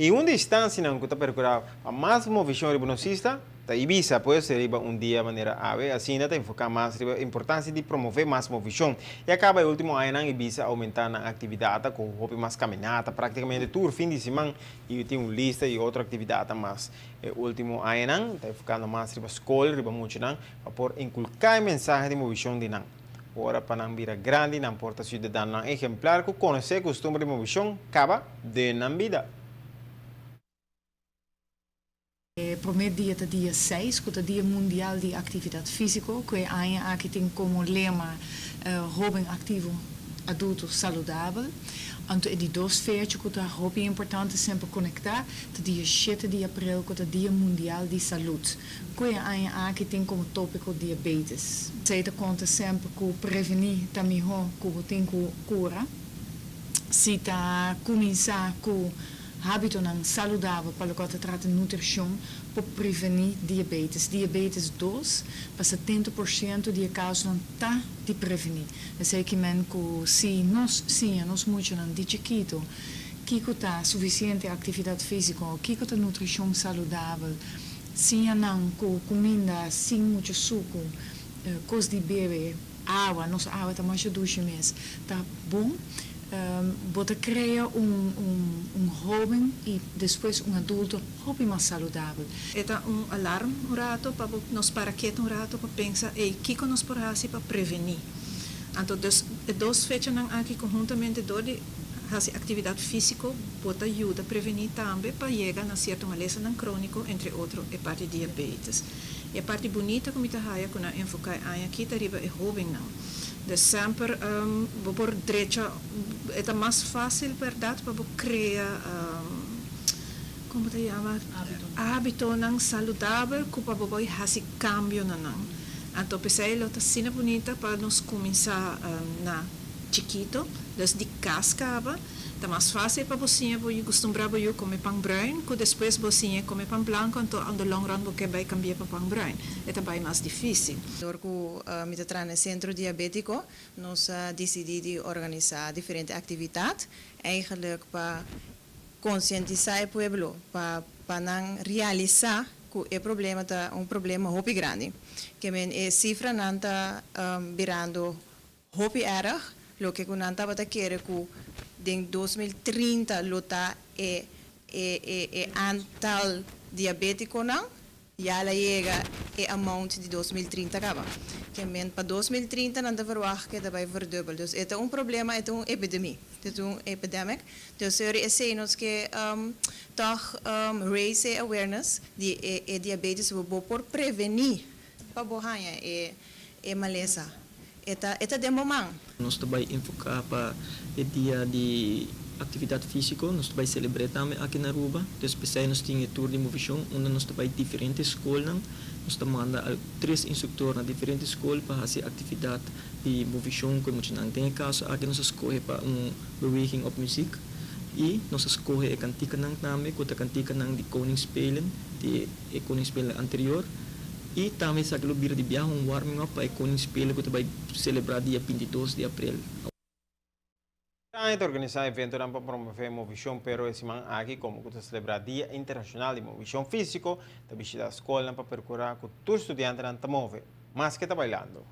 E uma distância não que está percorrendo a máxima visão ribonosista, da Ibiza pode ser dia de maneira ave, assim ainda tem focar mais na importância de promover máxima visão. E acaba o último ano em Ibiza aumentando a atividade com hobby mais caminhada, praticamente todo fim de semana e tem uma lista e outra atividade mais. O último ano está focando mais na escola, riba muito não, para inculcar mensagem de movição de não. Ora para não virar grande, não importa cidadão exemplar que conhecer costume de movição, acaba de não vida. Primeiro dia é dia 6, que é o Dia Mundial de Atividade Física, que aqui tem como lema jovem ativo, adulto saudável. Então, é de 2 feiras que é hobby importante sempre conectar. O dia 7 de abril, que é o Dia Mundial de Saúde, que aqui tem como tópico diabetes. Você conta sempre que prevenir também que tem cura. Se está começar com hábito saudável para o que trata de nutrição para prevenir diabetes. Diabetes 2, para 70% de casos não está de prevenir. Eu sei que se nós muito de chiquito, que está suficiente atividade física, que está nutrição saudável, se não com comida sem muito suco, coisa de beber, água, nossa água está mais de 2 meses, está bom. Você cria jovem e depois adulto hobby mais saudável. É alarme um rato para nos parar quieto rato para pensar o que nós podemos fazer para prevenir. Então, 2 fechas aqui conjuntamente fazer atividade física pode ajudar a prevenir também para chegar a certa maleza crônico, entre outros, a parte de diabetes. E a parte bonita como está aí, quando enfocar aqui, está arriba é jovem não. De sempre, por direito, é mais fácil, verdade, para criar, como se chama? Hábito saudável, que para fazer cambio não. Então, pensei, é assim bonita para nós começar na chiquito, desde cascava. É mais fácil para você acostumbrar a comer pão branco, que depois você comer pão branco, então, no long run, você vai cambiar para pão branco. É também mais difícil. Porque no centro diabético, nós decidimos organizar diferentes atividades, eigenlijk para conscientizar o povo, para não realizar que o problema é problema muito grande. Que a cifra não está virando muito erg, o que não está querendo que em 2030 lutar antal diabético não já chega a amount de 2030 acaba que para 2030 não deve que vai verdubbel dus é problema é epidemia epidemic dus é cenos que toch raise awareness de diabetes por prevenir para borranha é maleza Eta demomang. Nós também enfocar para o dia de atividade física, nós também celebrar também aqui na Aruba. Então, nós temos tour de movição, onde nós também diferentes escolas, nós também manda 3 instrutores na diferentes escolas para fazer atividade de movição, como não tem caso, aqui nós escolhe para beweging op muziek. E nós escolhe a cantica também, com a cantica de Koningsspelen, de Koningsspelen anterior. E também se aquilo vira de viagem, warming up para o Koningsspelen que vai celebrar dia 22 de abril. A organizar evento para promover movição, pero esse man aqui como que celebrar Dia Internacional de Movição Físico, da visita à escola para procurar que todos os estudantes não se movem, mas que está bailando.